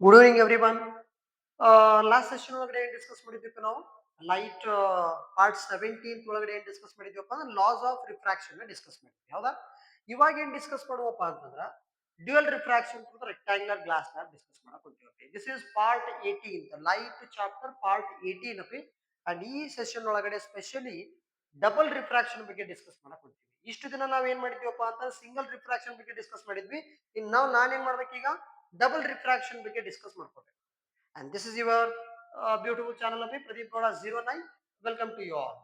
Good evening everyone. Last session ಒಳಗಡೆ ಏನ್ discuss ಮಾಡಿದ್ವಿ ನಾವು ಲೈಟ್ ಪಾರ್ಟ್ 17 ಒಳಗಡೆ ಏನ್ ಡಿಸ್ಕಸ್ ಮಾಡಿದ್ವಪ್ಪ ಅಂದ್ರೆ ಲಾಸ್ ಆಫ್ ರಿಫ್ರಾಕ್ಷನ್ ಡಿಸ್ಕಸ್ ಮಾಡಿದ್ವಿ ಹೌದಾ. ಇವಾಗ ಏನ್ ಡಿಸ್ಕಸ್ ಮಾಡುವಪ್ಪ ಅಂತಂದ್ರ ಡ್ಯುಯಲ್ ರಿಫ್ರಾಕ್ಷನ್ ರೆಕ್ಟಾಂಗ್ಯುಲರ್ ಗ್ಲಾಸ್ ನ ಡಿಸ್ಕಸ್ ಮಾಡಕ್ ಹೊಂತೀವಿ. This is part 18 light chapter part 18 ಅಪಿ. ಅಂಡ್ ಈ ಸೆಷನ್ ಒಳಗಡೆ ಸ್ಪೆಷಲಿ ಡಬಲ್ ರಿಫ್ರಾಕ್ಷನ್ ಬಗ್ಗೆ ಡಿಸ್ಕಸ್ ಮಾಡಕ್ ಹೊಂತೀವಿ. ಇಷ್ಟು ದಿನ ನಾವ್ ಏನ್ ಮಾಡಿದ್ವಪ್ಪ ಅಂತ ಸಿಂಗಲ್ ರಿಫ್ರಾಕ್ಷನ್ ಬಗ್ಗೆ ಡಿಸ್ಕಸ್ ಮಾಡಿದ್ವಿ. ಇನ್ ನಾನೇನ್ ಮಾಡ್ಬೇಕೀಗ ಡಬಲ್ ರಿಫ್ರಾಕ್ಷನ್ ಬಗ್ಗೆ ಡಿಸ್ಕಸ್ ಮಾಡ್ಕೋಬೇಕು. And this is your beautiful channel of Pradeep Gowda 09. Welcome to you all.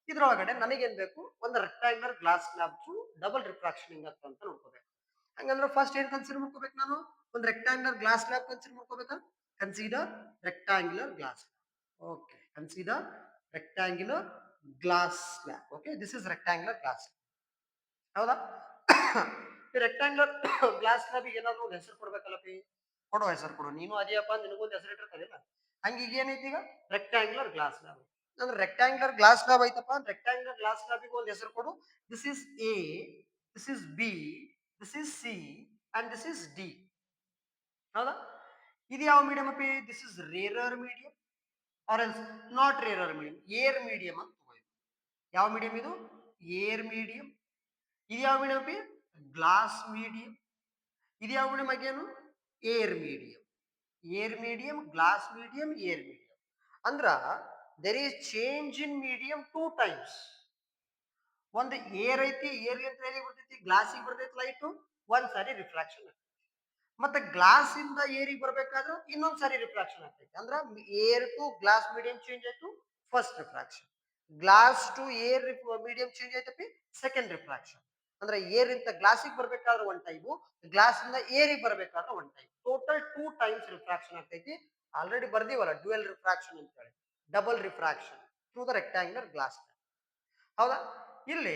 ಇದ್ರೊಳಗಡೆ ನನಗೇನ್ ಬೇಕು ಒಂದು rectangular glass slab double refraction ಹಿಂಗತ್ತ ಅಂತ ನೋಡ್ಕೋಬೇಕು. ಹಂಗಂದ್ರೆ ಫಸ್ಟ್ ಏನ್ ಕನ್ಸಿಡರ್ ಮಾಡ್ಕೋಬೇಕು ನಾನು ಒಂದು ರೆಕ್ಟಾಂಗ್ಯುಲರ್ ಗ್ಲಾಸ್ ಸ್ಲಾಬ್ ಕನ್ಸಿಡರ್ ಮಾಡ್ಕೋಬೇಕಾ. Consider rectangular glass. Okay, consider rectangular glass slab. Okay, this is rectangular glass. ಹೌದಾ? ಈ ರೆಕ್ಟಾಂಗ್ಯುಲರ್ ಗ್ಲಾಸ್ ಸ್ಲಾಬ್ ಏನಾದ್ರು ಒಂದು ಹೆಸರು ಕೊಡ್ಬೇಕಲ್ಲಪ್ಪಿ. ಕೊಡೋ ಹೆಸರು ಕೊಡು, ನೀನು ಅದೇಪ್ಪ ನಿನಗೊಂದು ಹೆಸರು ಇಟ್ಟಿರ್ತಾರಿಲ್ಲ. ಹಂಗೆ ಈಗ ಏನೈತಿ ಈಗ ರೆಕ್ಟಾಂಗ್ಯುಲರ್ ಗ್ಲಾಸ್ ಸ್ಲಾಬ್ ಅಂದ್ರೆ ರೆಕ್ಟಾಂಗ್ಯುಲರ್ ಗ್ಲಾಸ್ ಸ್ಲಾಬ್ ಐತಪ್ಪ. ರೆಕ್ಟಾಂಗ್ಯುಲರ್ ಗ್ಲಾಸ್ ಸ್ಲಾಬಿಗೆ ಒಂದು ಹೆಸರು ಕೊಡು. This is A, this is B, this is C and this is D. ಹೌದಾ? ಇದು ಯಾವ ಮೀಡಿಯಂ ಅಪ್ಪಿ? This is rarer medium or else not rarer medium, air medium ಅಂತ ತಗೋಬೇಕು. ಯಾವ ಮೀಡಿಯಂ ಇದು? Air medium. ಇದು ಯಾವ ಮೀಡಿಯಂ ಅಪ್ಪಿ? Glass medium. ಇದು ಯಾವ ಮೀಡಿಯಂ ಆಗೇನು? Air medium. Air medium, glass medium, air medium. ಅಂದ್ರ there is change in medium 2 times. ಒಂದು ಏರ್ ಐತಿ, ಏರ್ ಅಂತ ಹೇಳಿ ಬರ್ತೈತಿ, ಗ್ಲಾಸಿಗೆ ಬರ್ತೈತಿ ಲೈಟು, ಒಂದ್ ಸಾರಿ ರಿಫ್ರಾಕ್ಷನ್ ಆಗ್ತೈತಿ. ಮತ್ತೆ ಗ್ಲಾಸ್ ಇಂದ ಏರಿಗೆ ಬರ್ಬೇಕಾದ್ರೆ ಇನ್ನೊಂದ್ ಸಾರಿ ರಿಫ್ರಾಕ್ಷನ್ ಆಗ್ತೈತಿ. ಅಂದ್ರ air to glass medium change ಆಯ್ತು, first refraction. Glass to air medium change ಆಯ್ತಪ್ಪಿ, ಸೆಕೆಂಡ್ ರಿಫ್ರಾಕ್ಷನ್. ಅಂದ್ರೆ ಏರ್ ಇಂದ ಗ್ಲಾಸಿಗೆ ಬರ್ಬೇಕಾದ್ರೆ ಒನ್ ಟೈಮು, ಗ್ಲಾಸ್ ಇಂದ ಏರಿಗೆ ಬರ್ಬೇಕಾದ್ರೆ one time. Total 2 times refraction ಆಗ್ತೈತಿ. ಆಲ್ರೆಡಿ ಬರ್ದಿವಲ್ಲ ಡ್ಯುಯಲ್ ರಿಫ್ರಾಕ್ಷನ್ ಅಂತ ಹೇಳಿ, double refraction through the rectangular glass. ಹೌದಾ? ಇಲ್ಲಿ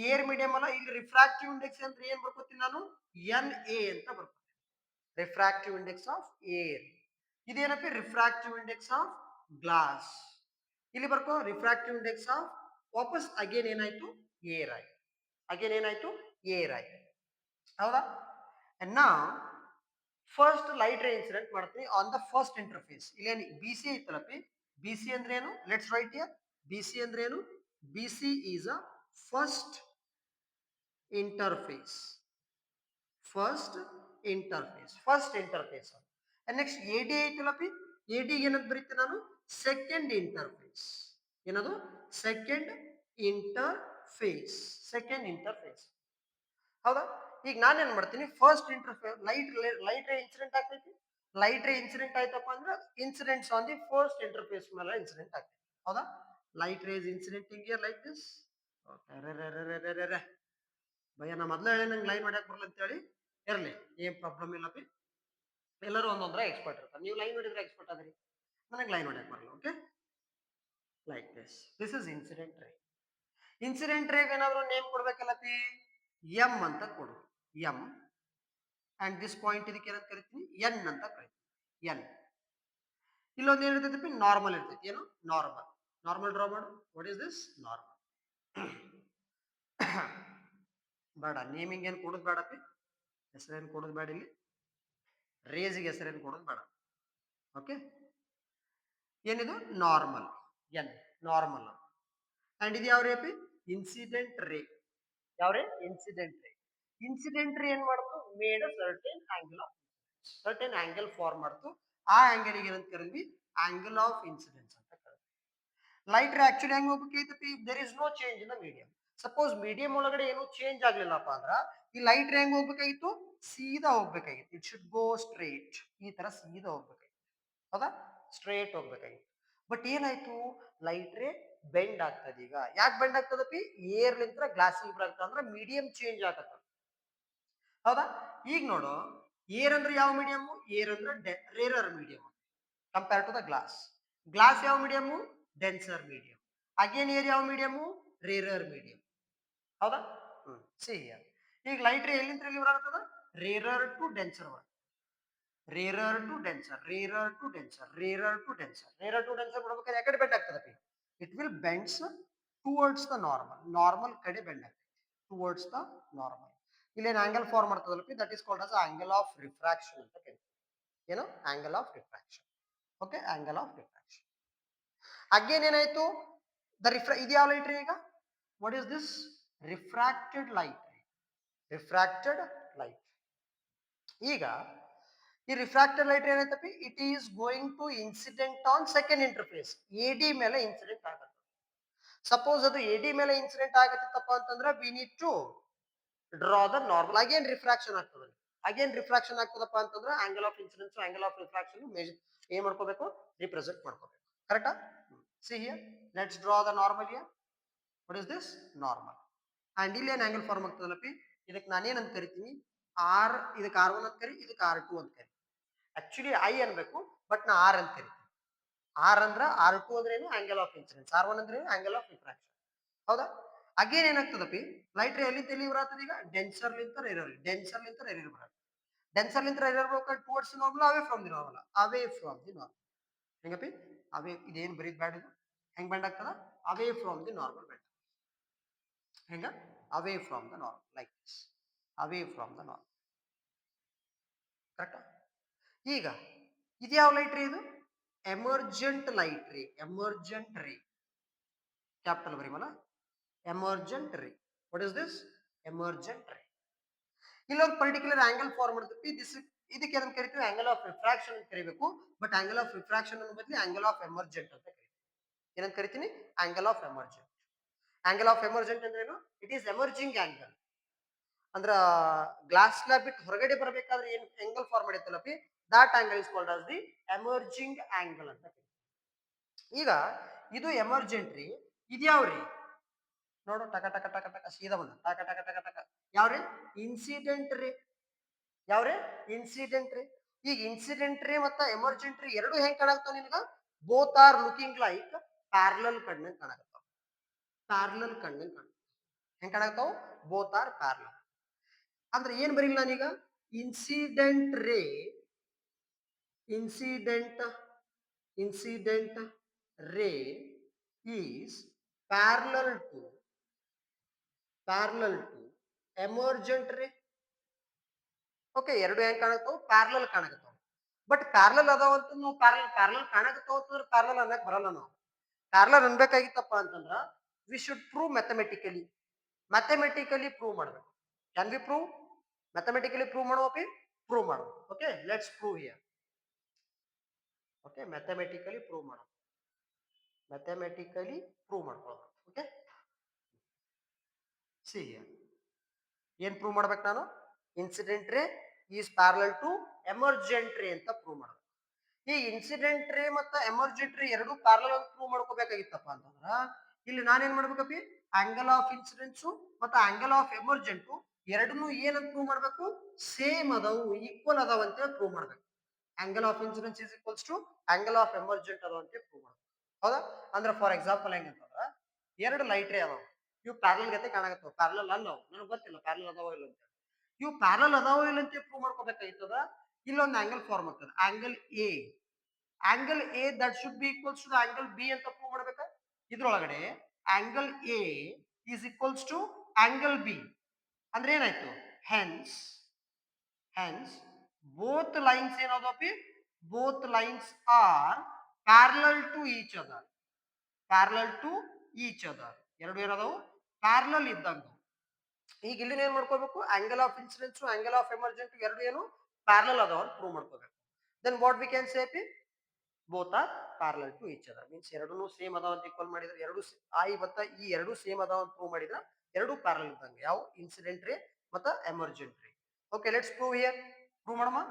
ಏರ್ ಮೀಡಿಯಂ ಅಲ್ಲ, ಇಲ್ಲಿ ರಿಫ್ರಾಕ್ಟಿವ್ ಇಂಡೆಕ್ಸ್ ಅಂತ ಏನ್ ಬರ್ಕೋತೀನಿ ನಾನು? ಎನ್ ಎ ಅಂತ ಬರ್ಕೋತೀನಿ. Refractive index of air. ಇದೇನಪ್ಪ? Refractive index of glass. ಇಲ್ಲಿ ಬರ್ಕೋ ರಿಫ್ರಾಕ್ಟಿವ್ ಇಂಡೆಕ್ಸ್ ಆಫ್, ವಾಪಸ್ ಅಗೇನ್ ಏನಾಯ್ತು? ಏರ್ ಆಯ್ತು. ಅಗೇನ್ ಏನಾಯ್ತು? ಏರ್ ಆಯ್ತು. ಹೌದಾ? ನಾ ಫಸ್ಟ್ ಲೈಟ್ ರೇ ಇನ್ಸಿಡೆಂಟ್ ಮಾಡ್ತೀನಿ ಆನ್ ದ ಫಸ್ಟ್ ಇಂಟರ್ಫೇಸ್. ಇಲ್ಲೇನು ಬಿ ಸಿ ಐತಲಪ್ಪಿ. ಬಿ ಸಿ ಅಂದ್ರೆ ಏನು? Let's write here. B C ಅಂದ್ರೆ ಏನು? B C is a first interface. First interface, first interface. Next A D ಐತಲಪ್ಪಿ. ಎ ಡಿ ಏನಂತ ಬರೀತೀನಿ ನಾನು? Second interface. ಏನದು? Second interface. Second interface. ಹೌದಾ? ಈಗ ನಾನೇನ್ ಮಾಡ್ತೀನಿ, first interface light ray incident ಆಗ್ತೈತಿ. ಲೈಟ್ ರೇ ಇನ್ಸಿಡೆಂಟ್ ಆಯ್ತಪ್ಪ ಅಂದ್ರೆ incidents on the first interface ಮೇಲೆ ಇನ್ಸಿಡೆಂಟ್ ಆಗ್ತೈತಿ. ಹೌದಾ? Light rays incidenting here like this. ಭಯ ನಾ ಮೊದ್ಲು ಹೇಳಿ ನಂಗೆ ಲೈನ್ ಹೊಡ್ಯಾಕ್ ಬರಲ್ಲ ಅಂತ ಹೇಳಿ. ಇರ್ಲಿ, ಏನ್ ಪ್ರಾಬ್ಲಮ್ ಇಲ್ಲ ಬಿ. ಎಲ್ಲರೂ ಒಂದೊಂದ್ರ ಎಕ್ಸ್ಪರ್ಟ್ ಇರ್ತಾರೆ. ನೀವು ಲೈನ್ ಹೊಡಿದ್ರೆ ಎಕ್ಸ್ಪರ್ಟ್ ಅದ್ರಿ, ನನಗೆ ಲೈನ್ ಹೊಡ್ಯಾಕ್ ಬರಲ್ಲ. Okay, like this. This is incident ray. Incident ರೇಗ್ ಏನಾದ್ರು ನೇಮ್ ಕೊಡ್ಬೇಕಲ್ಲಪ್ಪಿ. ಎಂ ಅಂತ ಕೊಡು, ಎಂ. ಅಂಡ್ ದಿಸ್ ಪಾಯಿಂಟ್ ಇದಕ್ಕೆ ಏನಂತ ಕರಿತೀನಿ? ಎನ್ ಅಂತ ಕರಿತೀನಿ, ಎನ್. ಇಲ್ಲೊಂದು ಏನಿರ್ತೈತಿ? ನಾರ್ಮಲ್ ಇರ್ತೈತಿ. ಏನು? ನಾರ್ಮಲ್. ನಾರ್ಮಲ್ ಡ್ರಾ ಮಾಡು. What is this? ನಾರ್ಮಲ್. ಬೇಡ, ನೇಮಿಂಗ್ ಏನು ಕೊಡೋದು ಬೇಡಪ್ಪಿ. ಹೆಸರೇನು ಕೊಡೋದು ಬೇಡ ಇಲ್ಲಿ. ರೇಜಿಗೆ ಹೆಸರೇನು ಕೊಡೋದು ಬೇಡ. ಓಕೆ, ಏನಿದು? ನಾರ್ಮಲ್. N, normal. ಅಂಡ್ ಇದು ಯಾವ ರೇ ಪಿ? ಇನ್ಸಿಡೆಂಟ್ ರೇ. ಯಾವ ರೇ? Incident ray. ಇನ್ಸಿಡೆಂಟ್ ರೇ ಏನ್ ಮಾಡ್ತು? Made certain angle of, certain angle form ಮಾಡ್ತು. ಆ ಆಂಗಲ್ ಏನಂತ ಕರೀವಿ? ಆಂಗಲ್ ಆಫ್ ಇನ್ಸಿಡೆನ್ಸ್ ಅಂತ ಕರೀವಿ. ಲೈಟ್ ರೇ ಆಕ್ಚುಲಿ ಹೆಂಗ್ ಹೋಗ್ಬೇಕೈತಿ? There is no change in the medium. Suppose medium ಒಳಗಡೆ ಏನು ಚೇಂಜ್ ಆಗ್ಲಿಲ್ಲಪ್ಪ ಅಂದ್ರ ಈ ಲೈಟ್ ರೇ ಹೆಂಗ್ ಹೋಗ್ಬೇಕಾಗಿತ್ತು? ಸೀದಾ ಹೋಗ್ಬೇಕಾಗಿತ್ತು. It should go straight. ಈ ತರ ಸೀದಾ ಹೋಗ್ಬೇಕಾಗಿತ್ತು. ಹೌದಾ? ಸ್ಟ್ರೇಟ್ ಹೋಗ್ಬೇಕಾಗಿತ್ತು. ಬಟ್ ಏನಾಯ್ತು? ಲೈಟ್ ರೇ ಬೆಂಡ್ ಆಗ್ತದೆ. ಈಗ ಯಾಕೆ ಬೆಂಡ್ ಆಗ್ತದಪ್ಪಿ? ಏರ್ ಲಿಂತ್ರ ಗ್ಲಾಸಿಗೆ ಬರಾಗ್ತದ ಅಂದ್ರೆ ಮೀಡಿಯಂ ಚೇಂಜ್ ಆಗತ್ತ. ಹೌದಾ? ಈಗ ನೋಡು, ಏರ್ ಅಂದ್ರೆ ಯಾವ ಮೀಡಿಯಂ? ಏರ್ ಅಂದ್ರೆ rarer medium compare to the glass. Glass ಯಾವ medium? Denser medium. Again air ಯಾವ ಮೀಡಿಯಂ? Rarer medium. ಹೌದಾ? ಸಿ ಈಗ ಲೈಟ್ ರೇ ಎಲ್ಲಿಂದ ಎಲ್ಲಿ ಬರಾಗ್ತದ? ರೇರರ್ ಟು ಡೆನ್ಸರ್ ಬರ. Rarer to denser, rarer to denser, rarer to denser, rarer to denser ಬರ್ಬೇಕಾದ್ರೆ ಯಾಕಡೆ ಬೆಂಡ್ ಆಗ್ತದಪ್ಪಿ? It will bends towards the normal. Normal ಕಡೆ ಬೆಂಡ್ ಆಗ್ತದೆ, ಟುವರ್ಡ್ಸ್ ದ ನಾರ್ಮಲ್. ಇಲ್ಲೇನು ಆಂಗಲ್ ಫಾರ್ಮ್ ಮಾಡ್ತದಲ್ಲಪ್ಪಿ, that is called as angle of refraction ಅಂತ ಕರೀತೀವಿ. ಏನು angle of refraction. Okay, angle of refraction. Again ಏನಾಯ್ತು, ಇದು ಯಾವ ಲೈಟ್ ರೀ ಈಗ? What is this? Refracted light. Refracted light. ಈಗ ಈ ರಿಫ್ರಾಕ್ಟೆಡ್ ಲೈಟ್ ಏನಾಯ್ತಪ್ಪಿ? It is going to incident on second interface, ಎಡಿ ಮೇಲೆ ಇನ್ಸಿಡೆಂಟ್ ಆಗುತ್ತೆ. ಸಪೋಸ್ ಅದು ಎಡಿ ಮೇಲೆ ಇನ್ಸಿಡೆಂಟ್ ಆಗತ್ತಿತ್ತಪ್ಪ ಅಂತಂದ್ರೆ we need to draw the normal. Again refraction ಆಗ್ತದೆ. ಅಗೇನ್ ರಿಫ್ರಾಕ್ಷನ್ ಆಗ್ತದಪ್ಪ ಅಂತಂದ್ರೆ angle of incidence, angle of refraction ಏನ್ ಮಾಡ್ಕೋಬೇಕು? ರಿಪ್ರೆಸೆಂಟ್ ಮಾಡ್ಕೋಬೇಕು. ಕರೆಕ್ಟಾ? See here, let's draw the normal here. What is this? Normal. And ಇಲ್ಲಿ ಏನ್ ಆಂಗಲ್ ಫಾರ್ಮ್ ಆಗ್ತದಲ್ಲಪಿ? ಇದಕ್ಕೆ ನಾನೇನಂತ ಕರಿತೀನಿ? ಆರ್. ಇದಕ್ಕೆ R1 ಅಂತ ಕರಿ, ಇದಕ್ಕೆ R2 ಅಂತ ಕರಿ. ಆಕ್ಚುಲಿ ಐ ಅನ್ಬೇಕು, ಬಟ್ ನಾ ಆರ್ ಅಂತ ಕರಿತೀನಿ. ಆರ್ ಅಂದ್ರ R2 ಅಂದ್ರೆ ಏನು? Angle of incidence. R1 ಅಂದ್ರೆ ಏನು? Angle of refraction. ಹೌದಾ? ಅಗೇನ್ ಏನಾಗ್ತದಪಿ? ಲೈಟ್ ಎಲ್ಲಿ ತೆಲಿ ಬರತ್ತದ ಈಗ? ಡೆನ್ಸರ್ ಲಿಂತ ರೇರರ್, ಡೆನ್ಸರ್ ಲಿಂತ ರೇರರ್ ಬರತ್ತೆ. ಡೆನ್ಸರ್ ಲಿಂತ ರೇರರ್ ಬರಕ towards normal, away from the normal, away from the normal. ಹೆಂಗಪಿ? ಅವೇ. ಇದೇನು ಬರೀದ್ ಬ್ಯಾಡ ಇದು. ಹೆಂಗ್ ಬೆಂಡ್ ಆಗ್ತದ? Away from the normal bend. ಹೆಂಗ? Away from the normal, like this. Away from the normal. ಕರೆಕ್ಟಾ? ಈಗ ಇದು ಯಾವ ಲೈಟ್ ರೀ? ಇದು ಎಮರ್ಜೆಂಟ್ ಲೈಟ್ ರೀ. ಎಮರ್ಜೆಂಟ್ ರೇ. ಕ್ಯಾಪಿಟಲ್ ಬರೀಮಲ್ಲ, ಎಮರ್ಜೆಂಟ್ ರೇ. What is this? ಎಮರ್ಜೆಂಟ್ ರೇ. ಇಲ್ಲೊಂದು ಪರ್ಟಿಕ್ಯುಲರ್ ಆಂಗಲ್ ಫಾರ್ಮ್ ಮಾಡ್ತೀವಿ. ಇದಕ್ಕೆ ಅದನ್ನ ಕರಿತೀವಿ ಆಂಗಲ್ ಆಫ್ ರಿಫ್ರಾಕ್ಷನ್ ಅಂತ ಕರಿಬೇಕು. ಬಟ್ ಆಂಗಲ್ ಆಫ್ ರಿಫ್ರಾಕ್ಷನ್ ಅನ್ನೋ ಬದಲು ಆಂಗಲ್ ಆಫ್ ಎಮರ್ಜೆಂಟ್ ಅಂತ ಕರಿತೀವಿ. ಏನಂತ ಕರಿತೀನಿ? Angle of emergent. Angle of emergent ಅಂದ್ರೆ ಏನು? It is emerging angle. ಅಂದ್ರ ಗ್ಲಾಸ್ ಸ್ಲಾಬ್ ಬಿಟ್ಟು ಹೊರಗಡೆ ಬರಬೇಕಾದ್ರೆ ಏನ್ ಆಂಗಲ್ ಫಾರ್ಮ್ ಮಾಡಿತ್ತಲ್ಲಪಿ, that angle is called as the emerging angle ಅಂತ ಕರಿತೀವಿ. ಈಗ ಇದು ಎಮರ್ಜೆಂಟ್ ರೀ. ಇದ್ಯಾವ್ರಿ? ನೋಡು, ಟಕ ಟಕ ಟಕ ಟಕ ಸೀದಾ ಬಂದ. ಟಕ ಟಕ ಟಕ ಟಕ ಯಾವ್ರಿ? ಇನ್ಸಿಡೆಂಟ್ ರೀ. ಯಾವ್ರಿ? ಇನ್ಸಿಡೆಂಟ್ ರೀ. ಈಗ ಇನ್ಸಿಡೆಂಟ್ ರೀ ಮತ್ತ ಎಮರ್ಜೆಂಟ್ ರೀ ಎರಡು ಹೆಂಗ್ ಕಾಣಾಕ್ತಾವ ನಿನ್ಗ? Both are looking like parallel ಕಣ್ಣಂಗ್ ಕಾಣಾಕತ್ತಾವ. ಪ್ಯಾರಲಲ್ ಕಣ್ಣಂಗ್ ಕಾಣ. ಹೆಂಗ್ ಕಾಣಾಕ್ತಾವ? Both are parallel. ಅಂದ್ರೆ ಏನ್ ಬರೀಲ್ಲ ನಾನೀಗ? Incident ray, incident incident ray is parallel to emergent ray. Okay, ಎರಡು ಹೆಂಗ್ ಕಾಣಕ್ತಾವ? ಪ್ಯಾರಲಲ್ ಕಾಣಕತ್ತಾವ. ಬಟ್ ಪ್ಯಾರಲಲ್ ಅದಾವ ಅಂತ ನಾವು ಪ್ಯಾರಲಲ್ ಕಾಣಕತ್ತಾವ ಅಂತಂದ್ರೆ ಪ್ಯಾರಲಲ್ ಅನ್ನಕ್ ಬರಲ್ಲ. ನಾವು ಪ್ಯಾರಲಲ್ ಅನ್ಬೇಕಾಗಿತ್ತಪ್ಪ ಅಂತಂದ್ರ we should prove mathematically. Mathematically prove ಮಾಡ್ಬೇಕು. Can we prove? Mathematically prove ಮಾಡುವಪಿ? ಪ್ರೂವ್ ಮಾಡು. Okay, let's prove here. Okay, mathematically prove ಮಾಡು. ಮ್ಯಾಥಮೆಟಿಕಲಿ ಪ್ರೂವ್ ಮಾಡ್ಕೊಳ್ಳೋದು. Okay, see here. ಏನ್ ಪ್ರೂವ್ ಮಾಡ್ಬೇಕು ನಾನು? Incident ray is parallel to emergent ರೇ ಅಂತ ಪ್ರೂವ್ ಮಾಡ್ಬೇಕು. ಈ ಇನ್ಸಿಡೆಂಟ್ ರೇ ಮತ್ತು ಎಮರ್ಜೆಂಟ್ ರೇ ಎರಡು ಪ್ಯಾರಲಲ್ ಅಂತ ಪ್ರೂವ್ ಮಾಡ್ಕೋಬೇಕಾಗಿತ್ತಪ್ಪ ಅಂತಂದ್ರ ಇಲ್ಲಿ ನಾನೇನ್ ಮಾಡ್ಬೇಕಪ್ಪಿ? ಆಂಗಲ್ ಆಫ್ ಇನ್ಸಿಡೆನ್ಸ್ ಮತ್ತು ಆಂಗಲ್ ಆಫ್ ಎಮರ್ಜೆಂಟ್ ಎರಡನ್ನೂ ಏನಂತ ಪ್ರೂವ್ ಮಾಡ್ಬೇಕು? ಸೇಮ್ ಅದಾವು, ಈಕ್ವಲ್ ಅದಾವ ಅಂತ ಪ್ರೂವ್ ಮಾಡ್ಬೇಕು. Angle of incidence is equals to angle of emergent ಅದಾವ ಅಂತ ಪ್ರೂವ್ ಮಾಡ್ಬೇಕು. ಹೌದಾ? ಅಂದ್ರೆ ಫಾರ್ ಎಕ್ಸಾಂಪಲ್ ಹೆಂಗಂತಂದ್ರ ಎರಡು ಲೈಟ್ ರೇ ಅದಾವ. ಇವು ಪ್ಯಾರಲಲ್ ಗತೆ ಕಾಣಕತ್ತಾವ. ಪ್ಯಾರಲಲ್ ಅಲ್ಲವು, ನನಗೆ ಗೊತ್ತಿಲ್ಲ ಪ್ಯಾರಲಲ್ ಅದಾವ ಇಲ್ಲ ಅಂತ. ಇವು ಪ್ಯಾರಲಲ್ ಅದಾವ ಇಲ್ಲ ಅಂತ ಪ್ರೂವ್ ಮಾಡ್ಕೋಬೇಕಾಗಿತ್ತದ. ಇಲ್ಲೊಂದು ಆಂಗಲ್ ಫಾರ್ಮ್ ಆಗ್ತದೆ, angle A. Angle A that should be equals to angle B ಅಂತ ಪ್ರೂವ್ ಮಾಡ್ಬೇಕಾ? ಇದ್ರೊಳಗಡೆ angle A is equals to angle B ಅಂದ್ರೆ ಏನಾಯ್ತು? ಹೆನ್ಸ್ ಬೋತ್ ಲೈನ್ಸ್ ಏನಾದಪಿ? Both lines are parallel to each other. Parallel to each other. ಎರಡು ಏನದಾವು? Parallel ಇದ್ದಂಗ. ಈಗ ಇಲ್ಲಿ ಏನ್ ಮಾಡ್ಕೋಬೇಕು? Angle of incidence, angle of emergent ಎರಡು ಏನು ಪ್ಯಾರಲಲ್ ಅದಾವ ಅಂತ ಪ್ರೂವ್ ಮಾಡ್ಕೋಬೇಕು. Then what we can say P? Both are parallel to each other. Means ಎರಡೂ ಸೇಮ್ ಅದಾವ ಅಂತ ಈಕ್ವಲ್ ಮಾಡಿದ್ರೆ, ಎರಡು ಐ ಮತ್ತ ಈ ಎರಡು ಸೇಮ್ ಅದಾವ ಅಂತ ಪ್ರೂವ್ ಮಾಡಿದ್ರೆ ಎರಡು ಪ್ಯಾರಲಲ್ ಇದ್ದಂಗೆ. ಯಾವ? ಇನ್ಸಿಡೆಂಟ್ ರೇ ಮತ್ತು emergent ray. Okay, let's prove here. Prove ಮಾಡಮ್ಮ.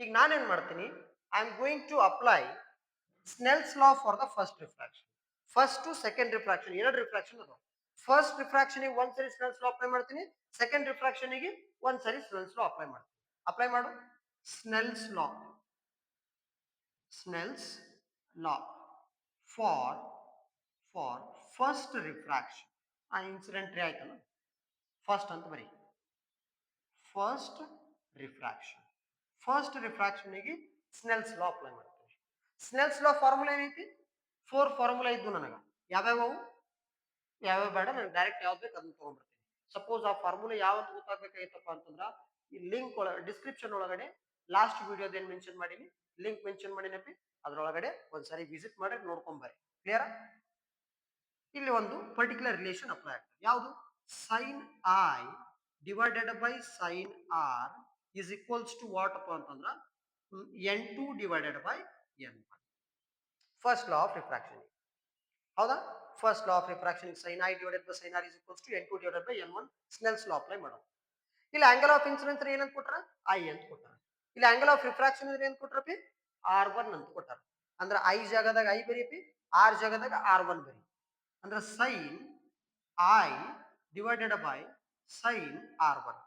ಈಗ ನಾನೇನ್ ಮಾಡ್ತೀನಿ? I am going to apply Snell's law for the first refraction. First to second refraction ಎರಡು ರಿಫ್ರಾಕ್ಷನ್ ಅದಾವ. ಫಸ್ಟ್ ರಿಫ್ರಾಕ್ಷನ್ ಒಂದ್ ಸರಿ ಸ್ನೆಲ್ಸ್ ಲಾ ಅಪ್ಲೈ ಮಾಡ್ತೀನಿ. ಸೆಕೆಂಡ್ ರಿಫ್ರಾಕ್ಷನ್ ಒಂದ್ ಸರಿ ಸ್ನೆಲ್ಸ್ ಲಾ ಅಪ್ಲೈ ಮಾಡ್ತೀನಿ. ಅಪ್ಲೈ ಮಾಡು. Snell's law, Snell's law for first refraction. ಆ ಇನ್ಸಿಡೆಂಟ್ ರೇ ಆಯ್ತಲ್ಲ, ಫಸ್ಟ್ ಅಂತ ಬರೀ. First refraction. ಫಸ್ಟ್ ರಿಫ್ರಾಕ್ಷನ್ಗೆ ಸ್ನೆಲ್ಸ್ ಲಾ ಅಪ್ಲೈ ಮಾಡ್ತೀನಿ. ಸ್ನೆಲ್ಸ್ ಲಾ ಫಾರ್ಮುಲಾ ಏನೈತಿ? 4 ಫಾರ್ಮುಲಾ ಇದ್ದು ನನಗೆ. ಯಾವ್ಯಾವ ಬೇಡ, ನಾನು ಡೈರೆಕ್ಟ್ ಯಾವ್ದು ಬೇಕು ಅದನ್ನ ತಗೊಂಡ್ಬಿಡ್ತೀನಿ. ಸಪೋಸ್ ಆ ಫಾರ್ಮುಲಾ ಯಾವ್ದು ಗೊತ್ತಾಗಬೇಕಾಗಿತ್ತಪ್ಪ ಅಂತಂದ್ರ ಈ ಲಿಂಕ್ ಒಳಗೆ ಡಿಸ್ಕ್ರಿಪ್ಷನ್ ಒಳಗಡೆ ಲಾಸ್ಟ್ ವಿಡಿಯೋದ ಏನ್ ಮೆನ್ಷನ್ ಮಾಡೀನಿ, ಲಿಂಕ್ ಮೆನ್ಷನ್ ಮಾಡಿನಪ್ಪಿ, ಅದ್ರೊಳಗಡೆ ಒಂದ್ಸರಿ ವಿಸಿಟ್ ಮಾಡಿ ನೋಡ್ಕೊಂಬರ್ರಿ. ಕ್ಲಿಯರ್? ಇಲ್ಲಿ ಒಂದು ಪರ್ಟಿಕ್ಯುಲರ್ ರಿಲೇಷನ್ ಅಪ್ಲೈ ಆಗ್ತದೆ. ಯಾವುದು? Sine I divided by sine r is equals to what ಅಪ್ಪ ಅಂತಂದ್ರ n2 divided by n1. First law of refraction. ಹೌದಾ? First law of refraction sine I divided by sine r is equals to n2 divided by n1 Snell's law apply ಮಾಡೋದು. ಇಲ್ಲಿ angle of incidence ಏನಂತ ಕೊಟ್ಟಾರ? I ಅಂತ ಕೊಟ್ಟಾರ. ಇಲ್ಲಿ angle of refraction ಏನ್ ಕೊಟ್ರಪಿ? R1 ಅಂತ ಕೊಟ್ಟಾರ. ಅಂದ್ರೆ ಐ ಜಾಗದಾಗ ಐ ಬರೀಪಿ, ಆರ್ ಜಾಗದಾಗ R1 ಬರಿ. ಅಂದ್ರೆ sine I divided by sine R1.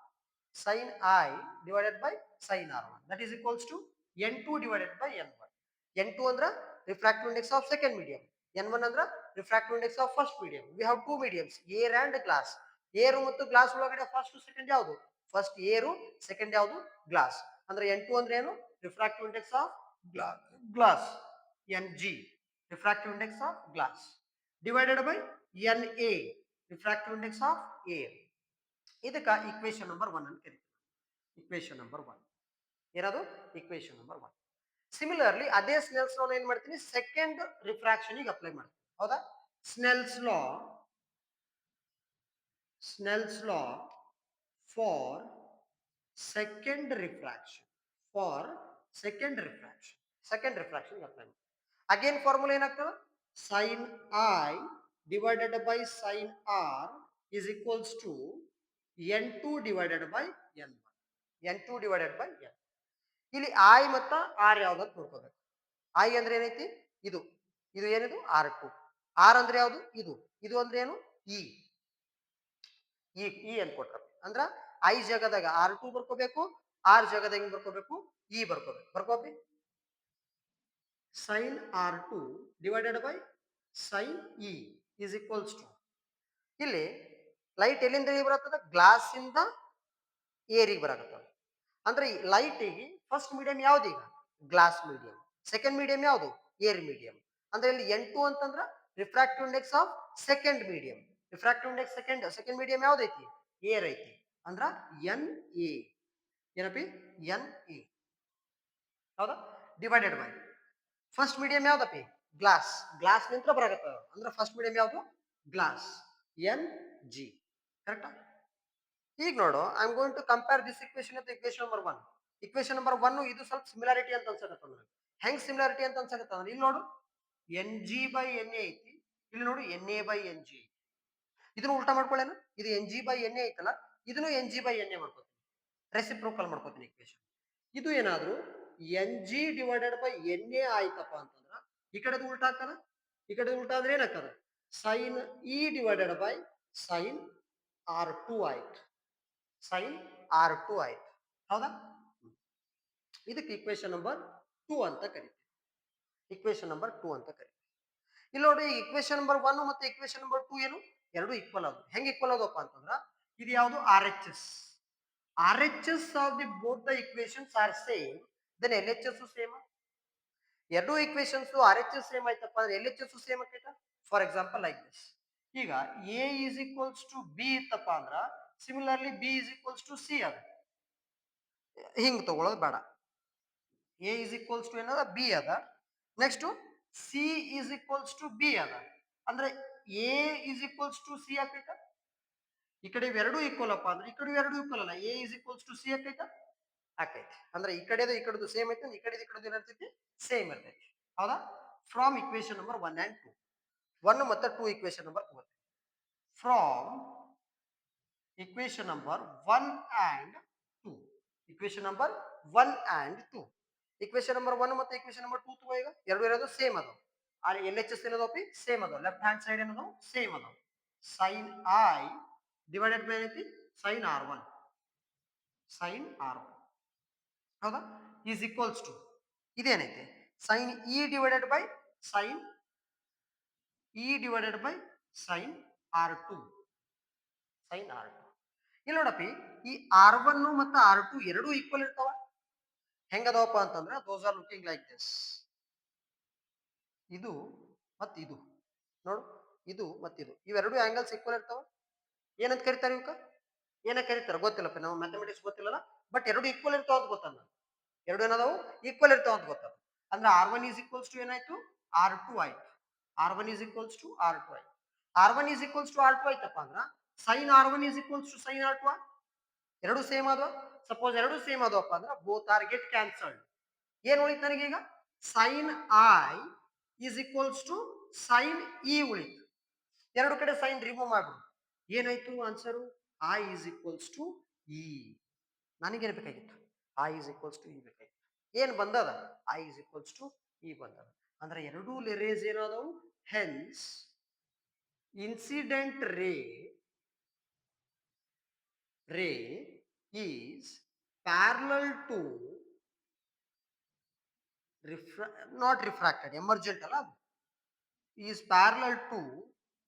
Sin I divided by sin R1. That is equals to n2 divided by n1. n2 andra refractive index of second medium. n1 andra refractive index of first medium. We have two mediums, air and glass. Air ಮತ್ತು glass ಒಳಗಡೆ first second ಯಾವುದು? First air, second ಯಾವುದು? Glass. ಅಂದ್ರೆ n2 ಅಂದ್ರೆ ಏನು? Refractive index of glass. Ng. Refractive index of glass. Divided by Na. Refractive index of air. ಇದಕ್ಕ equation number 1 ಅಂತ ಕರೀತೀವಿ. ಈಕ್ವೇಶನ್ ನಂಬರ್ 1 ಏನದು? Equation number 1. ಸಿಮಿಲರ್ಲಿ ಅದೇ ಸ್ನೆಲ್ಸ್ ಲಾ ಏನ್ ಮಾಡ್ತೀನಿ, ಸೆಕೆಂಡ್ ರಿಫ್ರಾಕ್ಷನ್ ಗೆ ಅಪ್ಲೈ ಮಾಡ್ತೀನಿ. ಹೌದಾ? Snell's law for second refraction. Second refraction ಗೆ ಅಪ್ಲೈ ಮಾಡಿ. ಅಗೇನ್ ಫಾರ್ಮುಲಾ ಏನಾಗ್ತದೆ? Sine I divided by sine R is equals to n2 divided by n1. n2 divided by n. ಇಲ್ಲಿ I ಮತ್ತು r ಯಾವ್ದು ಅಂತ ನೋಡ್ಕೋಬೇಕು. I ಅಂದ್ರೆ ಏನೈತಿ? ಇದು ಏನಿದು? R2. R ಅಂದ್ರೆ ಯಾವುದು? ಇದು ಅಂದ್ರೆ ಏನು? E ಅಂತ ಕೊಟ್ರ. ಅಂದ್ರ I ಜಾಗದಾಗ R2 ಬರ್ಕೋಬೇಕು, R ಜಾಗದಾಗ ಹೆಂಗ್ ಬರ್ಕೋಬೇಕು? E ಬರ್ಕೋಬೇಕು. ಬರ್ಕೋಪಿ? Sine R2 divided by sine E is equals to, ಇಲ್ಲಿ ಲೈಟ್ ಎಲ್ಲಿಂದ ಬರತ್ತದ? ಗ್ಲಾಸ್ ಇಂದ ಏರಿಗೆ ಬರಾಕತ್ತದ. ಅಂದ್ರೆ ಲೈಟಿಗೆ ಫಸ್ಟ್ ಮೀಡಿಯಂ ಯಾವ್ದು? ಈಗ ಗ್ಲಾಸ್ ಮೀಡಿಯಂ. ಸೆಕೆಂಡ್ ಮೀಡಿಯಂ ಯಾವುದು? Air medium. ಅಂದ್ರೆ ಇಲ್ಲಿ n2 ಅಂತಂದ್ರ refractive index of second medium. Refractive index second medium ಯಾವ್ದೈತಿ? ಏರ್ ಐತಿ. ಅಂದ್ರ ಎನ್ ಎ. ಏನಪ್ಪಿ? N a. ಹೌದಾ? ಡಿವೈಡೆಡ್ ಬೈ ಫಸ್ಟ್ ಮೀಡಿಯಂ ಯಾವ್ದಪ್ಪಿ? ಗ್ಲಾಸ್. ಗ್ಲಾಸ್ ನಿಂತ್ರ ಬರಾಕತ್ತದ. ಅಂದ್ರೆ ಫಸ್ಟ್ ಮೀಡಿಯಂ ಯಾವುದು? ಗ್ಲಾಸ್. N g. ಕರೆಕ್ಟಾ? ಈಗ ನೋಡು, I am going to compare this equation with equation number 1. Equation number 1 ಇದು ಸ್ವಲ್ಪ ಸಿಮಿಲಾರಿಟಿ ಅಂತ ಅನ್ಸಕತ್ತ ನನಗೆ. ಹೆಂಗ್ ಸಿಮಿಲಾರಿಟಿ ಅಂತ ಅನ್ಸಕತ್ತ ಅಂದ್ರೆ, ಇಲ್ಲಿ ನೋಡು N G by N A ಐತಿ, ಇಲ್ಲಿ ನೋಡು N A by N G ಐತಿ. ಇದನ್ನ ಉಲ್ಟಾ ಮಾಡ್ಕೊಳ್ಳೇನು? ಇದು N G by N A ಐತಲ್ಲ, ಇದನ್ನು N G by N A ಮಾಡ್ಕೋತೀನಿ, ರೆಸಿಪ್ರೋಕಲ್ ಮಾಡ್ಕೋತೀನಿ ಇಕ್ವೇಶನ್. ಇದು ಏನಾದ್ರು N G divided by N A ಆಯ್ತಪ್ಪ ಅಂತಂದ್ರ ಈ ಕಡೆದು ಉಲ್ಟಾ ಹಾಕದ. ಈ ಕಡೆ ಉಲ್ಟಾ ಅಂದ್ರೆ ಏನಾಗ್ತದ? Sine E divided by sine R2 ಆಯ್ತು. ಸೈನ್ R2 ಆಯ್ತು. ಹೌದಾ? ಇದಕ್ಕೆ ಈಕ್ವೇಶನ್ ನಂಬರ್ 2 ಅಂತ ಕರಿತೀವಿ. ಈಕ್ವೇಶನ್ ನಂಬರ್ 2 ಅಂತ ಕರಿತೀವಿ. ಇಲ್ಲಿ ನೋಡಿ, ಈಕ್ವೇಶನ್ ನಂಬರ್ 1 ಮತ್ತೆ ಈಕ್ವೇಶನ್ ನಂಬರ್ 2 ಏನು? ಎರಡು ಈಕ್ವಲ್ ಆದವು. ಹೆಂಗ್ ಈಕ್ವಲ್ ಆದಪ್ಪ ಅಂತಂದ್ರ, ಇದು ಯಾವುದು? RHS. RHS of the both the equations are same, then LHS same. ಎರಡು ಈಕ್ವೇಶನ್ಸ್ RHS ಸೇಮ್ ಆಯ್ತಪ್ಪ ಅಂದ್ರೆ LHS ಸೇಮ್ ಆಕೈತ. For example like this. ಈಗ A is equals to B ಇತ್ತಪ್ಪ ಅಂದ್ರ similarly B is equals to C ಅದ. ಹಿಂಗ್ ತಗೊಳ್ಳೋದು ಬೇಡ. A is equals to ಏನದ? B ಅದ. Next C is equals to B ಅದ. ಅಂದ್ರೆ A is equals to C ಆಕೈತ. ಈ ಕಡೆ ಇವೆರಡು ಈಕ್ವಲ್ ಅಪ್ಪ ಅಂದ್ರೆ ಈ ಕಡೆ ಎರಡು ಈಕ್ವಲ್ ಅಲ್ಲ. A is equals to C ಆಕೈತ. ಆಕೈತಿ. ಅಂದ್ರೆ ಈ ಕಡೆದು ಈ ಕಡೆದು ಸೇಮ್ ಐತಿ, ಈ ಕಡೆದು ಈ ಕಡೆದು ಏನಿರ್ತೈತಿ? ಸೇಮ್ ಇರ್ತೈತಿ. ಹೌದಾ? From equation number 1 and 2. 1 ಮತ್ತೆ 2 equation number 2. From equation number 1 and 2. Equation number 1 and 2. Equation number 1 ಮತ್ತು equation number 2 ತಗೋ. ಈಗ ಎರಡು ಇರೋದು ಸೇಮ್ ಅದಾವ. ಆದ್ರೆ LHS ಏನದೋಪಿ? ಸೇಮ್ ಅದಾವ. ಲೆಫ್ಟ್ ಹ್ಯಾಂಡ್ ಸೈಡ್ ಏನದಾವ? ಸೇಮ್ ಅದಾವ. ಸೈನ್ ಐ ಡಿವೈಡೆಡ್ ಬೈ ಏನೈತಿ? Sine R1. Sine R1. ಹೌದಾ? ಈಸ್ ಈಕ್ವಲ್ಸ್ ಟು ಇದೇನೈತಿ? Sine E divided by sine sine R2. Sine R2. ಇಲ್ಲಿ ನೋಡಪ್ಪಿ, ಈ R1 ಮತ್ತು R2 ಎರಡು ಈಕ್ವಲ್ ಇರ್ತಾವ. ಹೆಂಗದವಪ್ಪ ಅಂತಂದ್ರ, ದೋಸ್ ಆರ್ ಲುಕಿಂಗ್ ಲೈಕ್ ದಿಸ್. ಇದು ಮತ್ತು ಇದು ನೋಡು, ಇದು ಮತ್ತಿದು ಇವೆರಡು ಆಂಗಲ್ಸ್ ಈಕ್ವಲ್ ಇರ್ತಾವ. ಏನಂತ ಕರೀತಾರೆ ಇವಕ್ಕ? ಏನ ಕರೀತಾರ ಗೊತ್ತಿಲ್ಲಪ್ಪ, ನಾವು ಮ್ಯಾಥಮೆಟಿಕ್ಸ್ ಗೊತ್ತಿಲ್ಲಲ್ಲ, ಬಟ್ ಎರಡು ಈಕ್ವಲ್ ಇರ್ತಾವ ಅಂತ ಗೊತ್ತಲ್ಲ. ಎರಡು ಏನದಾವು ಈಕ್ವಲ್ ಇರ್ತಾವ ಅಂತ ಗೊತ್ತದ. ಅಂದ್ರೆ R1 ಈಸ್ ಈಕ್ವಲ್ಸ್ ಟು ಏನಾಯ್ತು R2 ಆಯ್ತು. R1 is equals to R2 ಆಯ್ತು. R1 is equals to R2 ಆಯ್ತಪ್ಪ ಅಂದ್ರ sine R1 is equals to sine R2. ಎರಡು ಸೇಮ್ ಆದವ. ಸಪೋಸ್ ಎರಡು ಸೇಮ್ ಆದವಪ್ಪ ಅಂದ್ರೆ ಬೋತ್ ಆರ್ ಗೆಟ್ ಕ್ಯಾನ್ಸಲ್ಡ್. ಏನ್ ಉಳಿತು ನನಗೀಗ sine i is equals to sine e ಉಳಿತು. ಎರಡು ಕಡೆ ಸೈನ್ ರಿಮೂವ್ ಮಾಡ್ಬಿಡು. ಏನಾಯ್ತು answer i is equals to e. ನನಗೇನು ಬೇಕಾಗಿತ್ತು i is equals to e ಬೇಕಾಗಿತ್ತು. ಏನ್ ಬಂದದ i is equals to e ಬಂದದ. ಅಂದ್ರೆ ಎರಡೂ ರೇಸ್ ಏನಾದವು hence incident ray is parallel to not refracted emergent ಅಲ್ಲ is parallel to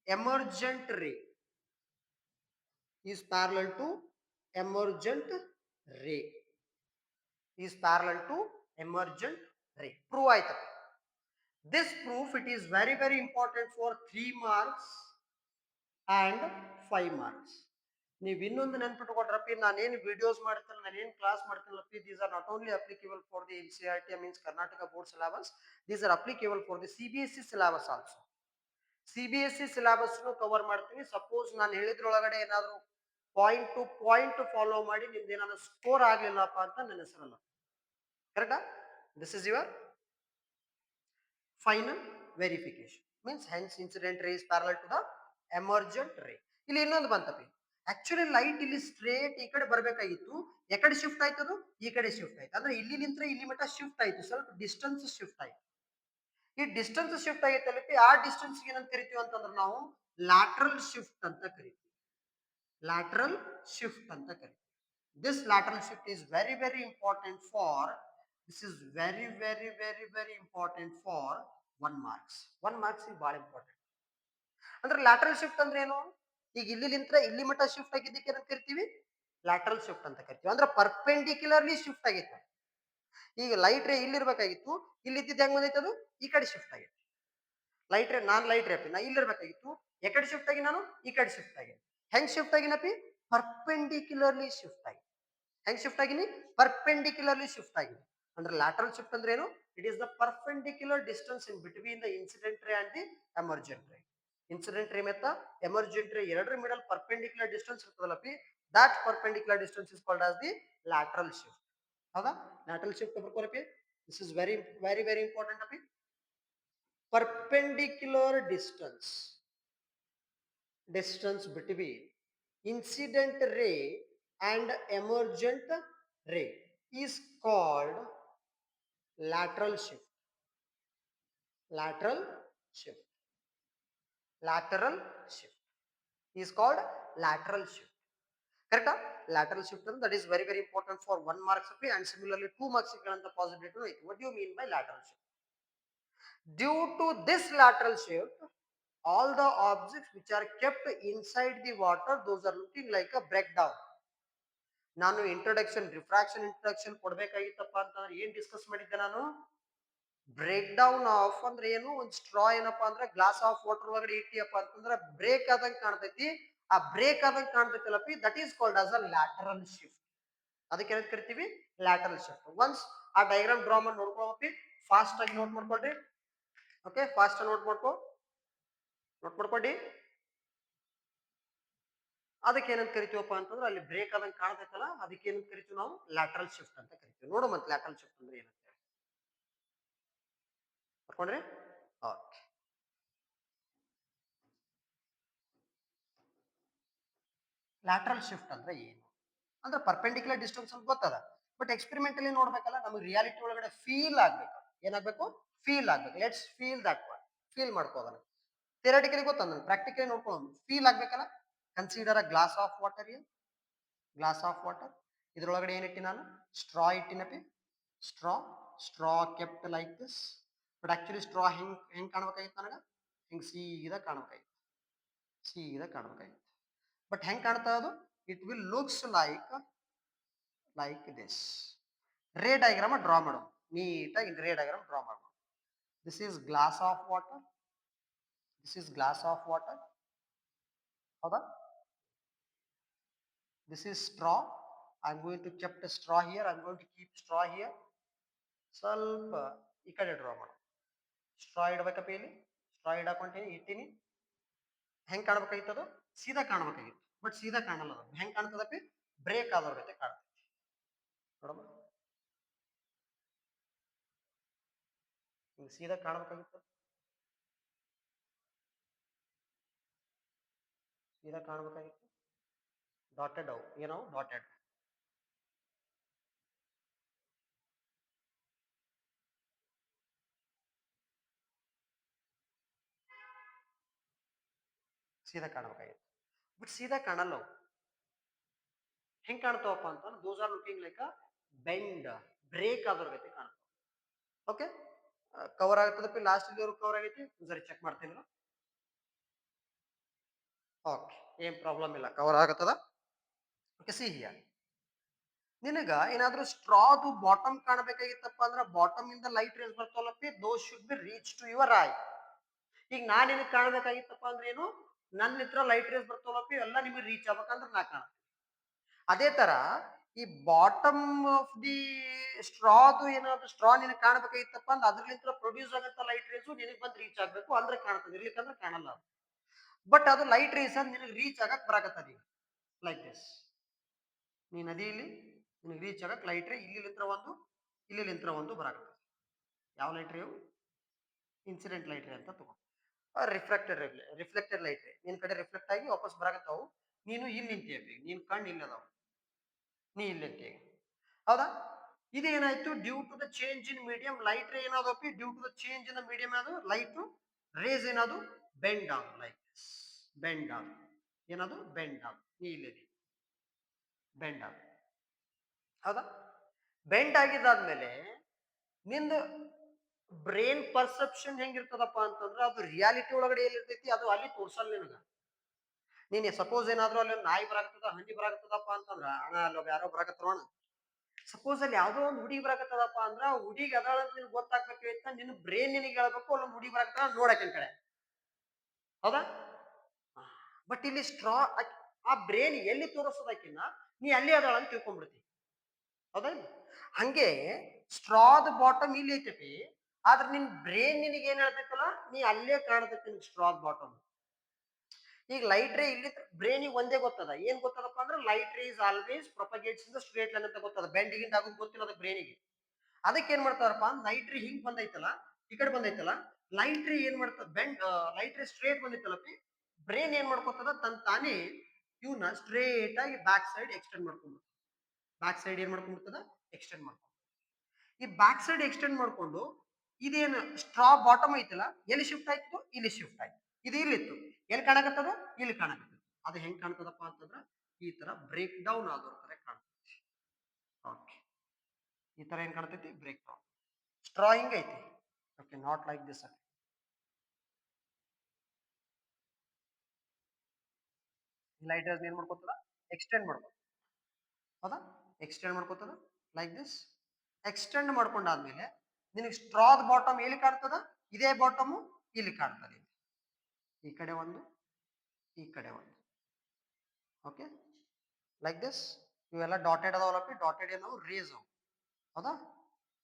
emergent ray is parallel to emergent ray is parallel to emergent ray. Prove ಆಯ್ತಪ್ಪ. This proof it is very very important for 3 marks and 5 marks. ನೀವು ಇನ್ನೊಂದು ನೆನ್ಪಿಟ್ಕೊಟ್ರಪ್ಪಿ ನಾನೇನು videos ಮಾಡ್ತೀನಿ ನಾನೇನು class ಮಾಡ್ತೀನಲ್ಲಪ್ಪಿ these are not only applicable for the NCERT means Karnataka board syllabus, these are applicable for the CBSE syllabus also. CBSE syllabus cover ಮಾಡ್ತೀನಿ. Suppose ನಾನು ಹೇಳಿದ್ರೊಳಗಡೆ ಏನಾದ್ರು ಪಾಯಿಂಟ್ ಟು ಪಾಯಿಂಟ್ ಫಾಲೋ ಮಾಡಿ ನಿಮ್ದು ಏನಾದ್ರು ಸ್ಕೋರ್ ಆಗ್ಲಿಲ್ಲಪ್ಪ ಅಂತ ನನ್ನ ಹೆಸರಲ್ಲ. ಕರೆಕ್ಟಾ? This is your final verification means hence incident ray is parallel to the emergent ray. ಇಲ್ಲಿ ಇನ್ನೊಂದು ಬಂತಪ್ಪಿ. ಆಕ್ಚುಲಿ ಲೈಟ್ ಇಲ್ಲಿ ಸ್ಟ್ರೇಟ್ ಈ ಕಡೆ ಬರ್ಬೇಕಾಗಿತ್ತು, ಎಕಡೆ ಶಿಫ್ಟ್ ಆಯ್ತದು ಈ ಕಡೆ ಶಿಫ್ಟ್ ಆಯ್ತು. ಅಂದ್ರೆ ಇಲ್ಲಿ ನಿಂತ್ರೆ ಇಲ್ಲಿ ಮಟ್ಟ ಶಿಫ್ಟ್ ಆಯ್ತು, ಸ್ವಲ್ಪ ಡಿಸ್ಟೆನ್ಸ್ ಶಿಫ್ಟ್ ಆಯ್ತು. ಈ ಡಿಸ್ಟೆನ್ಸ್ ಶಿಫ್ಟ್ ಆಗೈತಲ್ಲ ಆ ಡಿಸ್ಟೆನ್ಸ್ ಏನಂತ ಕರಿತೀವಿ ಅಂತಂದ್ರೆ ನಾವು ಲ್ಯಾಟ್ರಲ್ ಶಿಫ್ಟ್ ಅಂತ ಕರಿತೀವಿ. ಲ್ಯಾಟ್ರಲ್ ಶಿಫ್ಟ್ ಅಂತ ಕರಿತೀವಿ. This lateral shift is very very important for this is very very very very important for 1 marks. 1 marks is ಬಹಳ ಇಂಪಾರ್ಟೆಂಟ್. ಅಂದ್ರೆ ಲ್ಯಾಟ್ರಲ್ ಶಿಫ್ಟ್ ಅಂದ್ರೆ ಏನು, ಈಗ ಇಲ್ಲಿ ನಿಂತ್ರೆ ಇಲ್ಲಿ ಮಟ್ಟ ಶಿಫ್ಟ್ ಆಗಿದ್ದಕ್ಕೆ ಏನಂತ ಕರಿತೀವಿ ಲ್ಯಾಟ್ರಲ್ ಶಿಫ್ಟ್ ಅಂತ ಕರಿತೀವಿ. ಅಂದ್ರೆ ಪರ್ಪೆಂಡಿಕ್ಯುಲರ್ಲಿ ಶಿಫ್ಟ್ ಆಗೈತೆ. ಈಗ ಲೈಟ್ ರೇ ಇಲ್ಲಿ ಇರ್ಬೇಕಾಗಿತ್ತು, ಇಲ್ಲಿ ಇದ್ದಿದ್ದು ಹೆಂಗ್ ಬಂದೈತೆ ಅದು ಈ ಕಡೆ ಶಿಫ್ಟ್ ಆಗೈತೆ. ಲೈಟ್ ರೇ ನಾನ್ ಲೈಟ್ ರೇ ನಾ ಇಲ್ಲಿ ಇರ್ಬೇಕಾಗಿತ್ತು, ಈ ಕಡೆ ಶಿಫ್ಟ್ ಆಗಿ ನಾನು ಈ ಕಡೆ ಶಿಫ್ಟ್ ಆಗಿ. ಹೆಂಗ್ ಶಿಫ್ಟ್ ಆಗಿನಪಿ ಪರ್ಪೆಂಡಿಕ್ಯುಲರ್ಲಿ ಶಿಫ್ಟ್ ಆಗಿ. ಹೆಂಗ್ ಶಿಫ್ಟ್ ಆಗಿನಿ ಪರ್ಪೆಂಡಿಕ್ಯುಲರ್ಲಿ ಶಿಫ್ಟ್ ಆಗಿದೆ. ಅಂದ್ರೆ ಲ್ಯಾಟ್ರಲ್ ಶಿಫ್ಟ್ ಅಂದ್ರೆ ಏನು, it is the perpendicular distance in between the incident ray and the emergent ray. Incident ray ಮತ್ತು ಎಮರ್ಜೆಂಟ್ ರೇ ಎರಡರ ಮಿಡಲ್ ಪರ್ಪೆಂಡಿಕ್ಯುಲರ್ ಡಿಸ್ಟೆನ್ಸ್ ಇರ್ತದಲ್ಲಪಿ, that perpendicular distance is called as the lateral shift. ಹೌದಾ? Lateral shift ಬರ್ಕೋರಪಿ, this is very very very important ಅಪಿ. perpendicular distance between incident ray and emergent ray is called lateral shift. Lateral shift. Lateral shift is called lateral shift. Correct? Lateral shift, that is very very important for 1 marks and similarly 2 marks possibility. What do you mean by lateral shift? Due to this lateral shift, all the objects which are kept inside the water, those are looking like a breakdown. ನಾನು introduction introduction ಕೊಡ್ಬೇಕಾಗಿತ್ತಪ್ಪ ಅಂತಂದ್ರೆ ಏನ್ discuss ಮಾಡಿದ್ದೆ ನಾನು, break down off ಅಂದ್ರೆ ಏನು, ಒಂದು straw ಏನಪ್ಪಾ ಅಂದ್ರೆ ಗ್ಲಾಸ್ ಆಫ್ ವಾಟರ್ ಒಳಗಡೆ ಇಟ್ಟಿಯಪ್ಪ ಅಂತಂದ್ರೆ ಬ್ರೇಕ್ ಆದಂಗೆ ಕಾಣ್ತೈತಿ. ಆ ಬ್ರೇಕ್ ಆದಂಗೆ ಕಾಣ್ತೈತಲ್ಲಪಿ that is called as a lateral shift. ಅದಕ್ಕೆ ಏನಂತ ಕರಿತೀವಿ ಲ್ಯಾಟರಲ್ ಶಿಫ್ಟ್. ಒನ್ಸ್ ಆ ಡಯಾಗ್ರಾಮ್ ಡ್ರಾ ಮಾಡಿ ನೋಡ್ಕೊಳಪಿ, ಫಾಸ್ಟ್ ಆಗಿ ನೋಟ್ ಮಾಡ್ಕೊಳ್ರಿ. ಓಕೆ, ಫಾಸ್ಟ್ ನೋಟ್ ಮಾಡ್ಕೊಡಿ. ಅದಕ್ಕೆ ಏನಂತ ಕರಿತೀವಪ್ಪ ಅಂತಂದ್ರೆ ಅಲ್ಲಿ ಬ್ರೇಕ್ ಆದಂಗೆ ಕಾಣ್ತೈತಲ್ಲ ಅದಕ್ಕೆ ಏನಂತ ಕರಿತೀವಿ ನಾವು ಲ್ಯಾಟ್ರಲ್ ಶಿಫ್ಟ್ ಅಂತ ಕರಿತೀವಿ. ನೋಡು ಮತ್ತೆ ಲ್ಯಾಟ್ರಲ್ ಶಿಫ್ಟ್ ಅಂದ್ರೆ ಏನಂತ ಬರ್ಕೊಂಡ್ರಿ. ಓಕೆ, ಲ್ಯಾಟ್ರಲ್ ಶಿಫ್ಟ್ ಅಂದ್ರೆ ಏನು ಅಂದ್ರೆ ಪರ್ಪೆಂಡಿಕ್ಯುಲರ್ ಡಿಸ್ಟೆನ್ಸ್ ಅಂತ ಗೊತ್ತದ, ಬಟ್ ಎಕ್ಸ್ಪೆರಿಮೆಂಟಲಿ ನೋಡ್ಬೇಕಲ್ಲ, ನಮಗೆ ರಿಯಾಲಿಟಿ ಒಳಗಡೆ ಫೀಲ್ ಆಗ್ಬೇಕು. ಏನಾಗಬೇಕು? ಫೀಲ್ ಆಗ್ಬೇಕು. Let's feel that part. Feel ಮಾಡ್ಕೋದನ್ನ ಥಿಯರಿಟಿಕಲಿ ಗೊತ್ತಂದ್ರೆ ಪ್ರಾಕ್ಟಿಕಲಿ ನೋಡ್ಕೊಳ್ಳೋದು ಫೀಲ್ ಆಗ್ಬೇಕಲ್ಲ. Consider a glass of water. Glass of water ಇದ್ರೊಳಗಡೆ ಏನಿಟ್ಟಿ ನಾನು ಸ್ಟ್ರಾ ಇಟ್ಟಿನಪಿ. Straw kept like this. But actually straw ಹೆಂಗ್ ಕಾಣ್ಬೇಕಾಗಿತ್ತು ನನಗೆ, ಹಿಂಗ್ ಸೀದಾ ಕಾಣ್ಬೇಕಾಗಿತ್ತು. ಬಟ್ ಹೆಂಗ್ ಕಾಣ್ತಾ ಅದು, it will looks like this. Ray diagram draw ಮಾಡೋದು ನೀಟಾಗಿ. ರೇ ಡಯಾಗ್ರಾಮ್ ಡ್ರಾ ಮಾಡೋದು. This is glass of water. ಹೌದಾ? This is straw. I'm going to keep the straw here. I'm going to keep straw here. ಸ್ವಲ್ಪ ಈ ಕಡೆ draw ಮಾಡು. Straw ಇಡ್ಬೇಕಪ್ಪ ಇಲ್ಲಿ. Straw ಇಡಾಕೊಂತೀನಿ ಇಟ್ಟಿನಿ. ಹೆಂಗ್ ಕಾಣ್ಬೇಕಾಗಿತ್ತು ಅದು? ಸೀದಾ ಕಾಣ್ಬೇಕಾಗಿತ್ತು. ಬಟ್ ಸೀದಾ ಕಾಣಲ್ಲ ಅದು. ಹೆಂಗ್ ಕಾಣ್ತದಪ್ಪಿ? ಬ್ರೇಕ್ ಆದವ್ರ ಗತೆ ಕಾಣ್ತದೆ. ನೋಡಮ್ಮ, ಹಿಂಗ್ ಸೀದಾ ಕಾಣ್ಬೇಕಾಗಿತ್ತು. ಸೀದಾ ಕಾಣ್ಬೇಕಾಗಿತ್ತು. ಡಾಟೆಡ್ ಅವು ಏನವು? ಡಾಟೆಡ್. ಸೀದಾ ಕಾಣ್ಬೇಕಾಗಿತ್ತು. ಬಟ್ ಸೀದಾ ಕಾಣಲ್ಲ ಅವು. ಹೆಂಗ್ ಕಾಣ್ತಾವಪ್ಪ ಅಂತಂದ್ರೆ those are looking like a bend, break ಆದವ್ರ ಗತೆ ಕಾಣ್ತಾವ. ಓಕೆ, ಕವರ್ ಆಗ್ತದಪ್ಪ. ಲಾಸ್ಟ್ ಇಲ್ಲಿವರೆಗೂ ಕವರ್ ಆಗೈತಿ. ಸರಿ, ಚೆಕ್ ಮಾಡ್ತೀನಿ. ಓಕೆ, ಏನ್ ಪ್ರಾಬ್ಲಮ್ ಇಲ್ಲ, ಕವರ್ ಆಗತ್ತದ. Okay, see here. ನಿನಗ ಏನಾದ್ರೂ ಸ್ಟ್ರಾದು ಬಾಟಮ್ ಕಾಣಬೇಕಾಗಿತ್ತಪ್ಪ ಅಂದ್ರ ಬಾಟಮ್ ಇಂದ ಲೈಟ್ ರೇಸ್ ಬರ್ತಾವಲ್ಲಪ್ಪಿ, those should be reach to your eye. ಈಗ ನಾನ್ ನಿನಗೆ ಕಾಣಬೇಕಾಗಿತ್ತಪ್ಪ ಅಂದ್ರೆ ಏನು? ನನ್ನ ಹತ್ರ ಲೈಟ್ ರೇಸ್ ಬರ್ತಾವಲ್ಲಪ್ಪಿ, ಎಲ್ಲ ನಿಮಗೆ ರೀಚ್ ಆಗ್ಬೇಕಂದ್ರೆ ನಾ ಕಾಣ. ಅದೇ ತರ ಈ ಬಾಟಮ್ ಆಫ್ ದಿ ಸ್ಟ್ರಾದು ಏನಾದ್ರು ಸ್ಟ್ರಾ ನಿನಗೆ ಕಾಣಬೇಕಾಗಿತ್ತಪ್ಪ ಅಂದ್ರೆ ಅದ್ರಲ್ಲಿಂದ ಪ್ರೊಡ್ಯೂಸ್ ಆಗತ್ತ ಲೈಟ್ ರೇಸು ನಿನಗೆ ಬಂದು ರೀಚ್ ಆಗ್ಬೇಕು, ಅಂದ್ರೆ ಕಾಣ್ತದೆ. ಇರ್ಲಿಕ್ಕಂದ್ರೆ ಕಾಣಲ್ಲ. ಬಟ್ ಅದು ಲೈಟ್ ರೇಸ್ ಅಂತ ನಿನಗೆ ರೀಚ್ ಆಗಕ್ ಬರಾಕತ್ತದ ಈಗ. Like this. ನೀ ನದಿಯಲ್ಲಿ ನಿನಗೆ ರೀಚ್ ಆಗಕ್ ಲೈಟ್ ರೇ ಇಲ್ಲಿಂತ್ರ ಒಂದು, ಇಲ್ಲಿಂತ್ರ ಒಂದು ಬರಾಕತ್ತದ. ಯಾವ light ray? Incident light ray ಅಂತ ತಗೋ. ರಿಫ್ಲೆಕ್ಟೆಡ್ ಲೈಟ್ ರೇ ನಿನ್ ಕಡೆ ರಿಫ್ಲೆಕ್ಟ್ ಆಗಿ ವಾಪಸ್ ಬರಾಕತ್ತಾವು. ನೀನು ಇಲ್ಲಿ ನಿಂತೀಯಪ್ಪಿ, ನೀನ್ ಕಣ್ಣು ಇಲ್ಲದಾವ, ನೀ ಇಲ್ಲಿ ನಿಂತೀಯ. ಹೌದಾ? ಇದೇನಾಯ್ತು? Due to the change in medium light ray ಏನಾದಪ್ಪಿ? Due to the change in the medium ಅದು ಲೈಟ್ ರೇಸ್ ಏನದು? Bend on like this. Bend on ಏನದು? Bend on. ನೀ ಇಲ್ಲಿ ಬೆಂಡ್ ಆನ್. ಹೌದಾ? ಬೆಂಡ್ ಆಗಿದ್ದಾದ್ಮೇಲೆ ನಿಂದು ಬ್ರೈನ್ ಪರ್ಸೆಪ್ಷನ್ ಹೆಂಗಿರ್ತದಪ್ಪ ಅಂತಂದ್ರೆ ಅದು ರಿಯಾಲಿಟಿ ಒಳಗಡೆ ಎಲ್ಲಿರ್ತೈತಿ ಅದು ಅಲ್ಲಿ ತೋರ್ಸಲ್ಲ ನಿನಗ. ನೀನ್ ಸಪೋಸ್ ಏನಾದ್ರು ಅಲ್ಲಿ ನಾಯಿ ಬರಾಕತ್ತದ, ಹಂದಿ ಬರಾಕತ್ತದಪ್ಪ ಅಂತಂದ್ರ ಅಣ್ಣ ಅಲ್ಲೊಬ್ಬ ಯಾರೋ ಬರಾಕತ್ತರೋಣ. ಸಪೋಸ್ ಅಲ್ಲಿ ಯಾವ್ದೋ ಒಂದು ಹುಡುಗಿ ಬರಾಕತ್ತದಪ್ಪ ಅಂದ್ರ ಹುಡುಗಿ ಅದಾಳ ಅಂತ ನಿನ್ಗೆ ಗೊತ್ತಾಗ್ಬೇಕೈತ, ನಿನ್ನ ಬ್ರೈನ್ ನಿನಗೆ ಹೇಳ್ಬೇಕು ಅಲ್ಲೊಂದು ಹುಡುಗಿ ಬರಾಕತ್ತದ ನೋಡಕಿನ ಕಡೆ. ಹೌದಾ? ಬಟ್ ಇಲ್ಲಿ ಸ್ಟ್ರಾ ಆ ಬ್ರೈನ್ ಎಲ್ಲಿ ತೋರಿಸೋದಕ್ಕಿನ್ನ ನೀ ಅಲ್ಲಿ ಅದಾಳ ಅಂತ ತಿಳ್ಕೊಂಡ್ಬಿಡ್ತಿ. ಹೌದಾ? ಹಂಗೆ ಸ್ಟ್ರಾದ ಬಾಟಮ್ ಇಲ್ಲಿ ಐತೈತಿ, ಆದ್ರೆ ನಿನ್ ಬ್ರೈನ್ ನಿನಗೆ ಏನ್ ಹೇಳ್ತೈತಲ್ಲ, ನೀ ಅಲ್ಲೇ ಕಾಣತೈತಿ ಸ್ಟ್ರಾದ್ ಬಾಟಮ್. ಈಗ ಲೈಟ್ ರೇ ಇಲ್ಲಿ ಬ್ರೈನಿಗೆ ಒಂದೇ ಗೊತ್ತದ. ಏನ್ ಗೊತ್ತದಪ್ಪ ಅಂದ್ರೆ light ray is always propagates in the straight line ಅಂತ ಗೊತ್ತದ. ಬೆಂಡ್ ಗಿಂಡ್ ಆಗೋದು ಗೊತ್ತಿಲ್ಲ ಅದಕ್ಕೆ ಬ್ರೈನಿಗೆ. ಅದಕ್ಕೆ ಏನ್ ಮಾಡ್ತಾರಪ್ಪ, ಲೈಟ್ ರೇ ಹಿಂಗ್ ಬಂದೈತಲ್ಲ, ಈ ಕಡೆ ಬಂದೈತಲ್ಲ, ಲೈಟ್ ರೇ ಏನ್ ಮಾಡ್ತದ, ಬೆಂಡ್ ಲೈಟ್ ರೇ ಸ್ಟ್ರೇಟ್ ಬಂದೈತಲ್ಲ, ಬ್ರೈನ್ ಏನ್ ಮಾಡ್ಕೊತದ, ತನ್ ತಾನೇ ಇವನ್ನ ಸ್ಟ್ರೇಟ್ ಆಗಿ ಬ್ಯಾಕ್ ಸೈಡ್ ಎಕ್ಸ್ಟೆಂಡ್ ಮಾಡ್ಕೊಂಡು, ಬ್ಯಾಕ್ ಸೈಡ್ ಏನ್ ಮಾಡ್ಕೊಂಡ್ಬಿಡ್ತದ, ಎಕ್ಸ್ಟೆಂಡ್ ಮಾಡ್ಕೊಂಡು. ಈ ಬ್ಯಾಕ್ ಸೈಡ್ ಎಕ್ಸ್ಟೆಂಡ್ ಮಾಡ್ಕೊಂಡು ಇದೇನು ಸ್ಟ್ರಾ ಬಾಟಮ್ ಐತಲ್ಲ, ಎಲ್ಲಿ ಶಿಫ್ಟ್ ಆಯ್ತು? ಇಲ್ಲಿ ಶಿಫ್ಟ್ ಆಯ್ತು. ಇದು ಇಲ್ಲಿತ್ತು, ಎಲ್ಲಿ ಕಾಣಕತ್ತದ? ಇಲ್ಲಿ ಕಾಣಕತ್ತದ. ಅದು ಹೆಂಗ್ ಕಾಣ್ತದಪ್ಪ ಅಂತಂದ್ರ ಈ ತರ ಬ್ರೇಕ್ ಡೌನ್ ಆದವ್ರ ತರ ಕಾಣ್ತದೆ. ಓಕೆ, ಈ ತರ ಏನ್ ಕಾಣ್ತೈತಿ? Break down. ಸ್ಟ್ರಾ ಹಿಂಗ್ ಐತಿ. Okay, not like this. Light ಏನ್ ಮಾಡ್ಕೊತದ? ಎಕ್ಸ್ಟೆಂಡ್ ಮಾಡ್ಕೊ. ಹೌದಾ? ಎಕ್ಸ್ಟೆಂಡ್ ಮಾಡ್ಕೊತದ ಲೈಕ್ ದಿಸ್. ಎಕ್ಸ್ಟೆಂಡ್ ಮಾಡ್ಕೊಂಡಾದ್ಮೇಲೆ ನಿನಗೆ ಸ್ಟ್ರಾದ್ ಬಾಟಮ್ ಎಲ್ಲಿ ಕಾಣ್ತದ? ಇದೇ ಬಾಟಮ್ ಇಲ್ಲಿ ಕಾಣ್ತದೆ. ಈ ಕಡೆ ಒಂದು, ಈ ಕಡೆ ಒಂದು. Okay, like this. ಇವೆಲ್ಲ ಡಾಟೆಡ್ ಅದಾವಲ್ಲಪ್ಪಿ, ಡಾಟೆಡ್ ಏನವು? ರೇಸ್ ಅವು. ಹೌದಾ?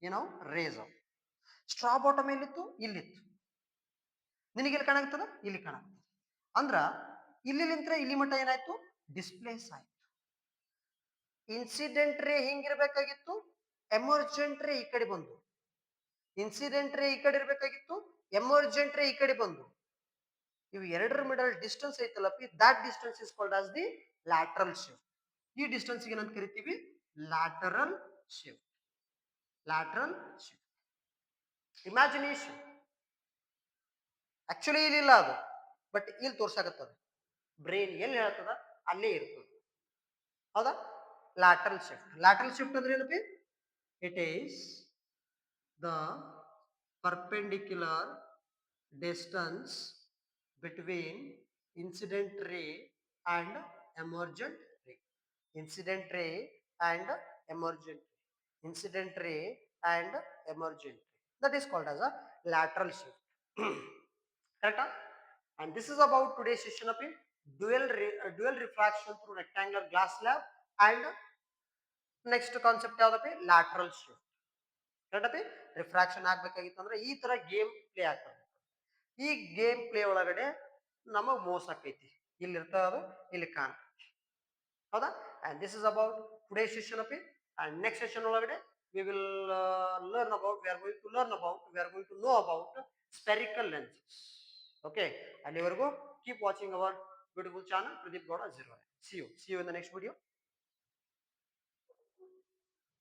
ಏನವು? ರೇಸ್ ಅವು. ಸ್ಟ್ರಾ ಬಾಟಮ್ ಎಲ್ಲಿತ್ತು? ಇಲ್ಲಿತ್ತು. ನಿನಗೆ ಎಲ್ಲಿ ಕಾಣಾಗ್ತದ? ಇಲ್ಲಿ ಕಾಣಾಗ್ತದ. ಅಂದ್ರ ಇಲ್ಲಿಂತ್ರ ಇಲ್ಲಿ ಮಟ್ಟ ಏನಾಯ್ತು? ಡಿಸ್ಪ್ಲೇಸ್ ಆಯ್ತು. ಇನ್ಸಿಡೆಂಟ್ ರೇ ಹಿಂಗಿರ್ಬೇಕಾಗಿತ್ತು, ಎಮರ್ಜೆಂಟ್ ರೇ ಈ ಕಡೆ ಬಂದು. ಇನ್ಸಿಡೆಂಟ್ ರೇ ಈ ಕಡೆ ಇರ್ಬೇಕಾಗಿತ್ತು, ಎಮರ್ಜೆಂಟ್ ರೇ ಈ ಕಡೆ ಬಂದು. ಇವು ಎರಡರ ಮಿಡಲ್ ಡಿಸ್ಟೆನ್ಸ್ ಐತಲ್ಲಪ್ಪಿ, that distance is called as the lateral shift. ಈ ಡಿಸ್ಟೆನ್ಸ್ ಏನಂತ ಕರಿತೀವಿ? Lateral shift. Lateral shift. Imagination. Actually ಇಲ್ಲಿಲ್ಲ ಅದು, ಬಟ್ ಇಲ್ಲಿ ತೋರ್ಸಾಕತ್ತದ. ಬ್ರೈನ್ ಎಲ್ಲಿ ಹೇಳ್ತದ ಅಲ್ಲೇ ಇರ್ತದೆ. ಹೌದಾ? Lateral shift. ಲ್ಯಾಟರಲ್ ಶಿಫ್ಟ್ ಅಂದ್ರೆ ಏನಪ್ಪಿ? It is the perpendicular distance between incident ray and emergent ray. Incident ray and emergent ray. Incident ray and emergent ray. That is called as a lateral shift. Correct? And this is about today's session of dual refraction through rectangular glass slab and next concept of lateral shift. ಕರೆಕ್ಟಪಿ refraction ಆಗ್ಬೇಕಾಗಿತ್ತು ಅಂದ್ರೆ ಈ ತರ game play ಆಗ್ತದೆ. ಈ game play ಒಳಗಡೆ ನಮಗ್ ಮೋಸ ಆಕೈತಿ, ಇಲ್ಲಿ ಇರ್ತದ ಇಲ್ಲಿ ಕಾಣ್ತೈತಿ, ಹೌದಾ? And this is about today session ಅಪಿ. ಅಂಡ್ ನೆಕ್ಸ್ಟ್ ಸೆಷನ್ ಒಳಗಡೆ we will learn about we are going to learn about we are going to know about spherical lenses. Okay, ಅಲ್ಲಿವರೆಗೂ keep watching our beautiful channel Pradeep Gowda 0. See you in the next video.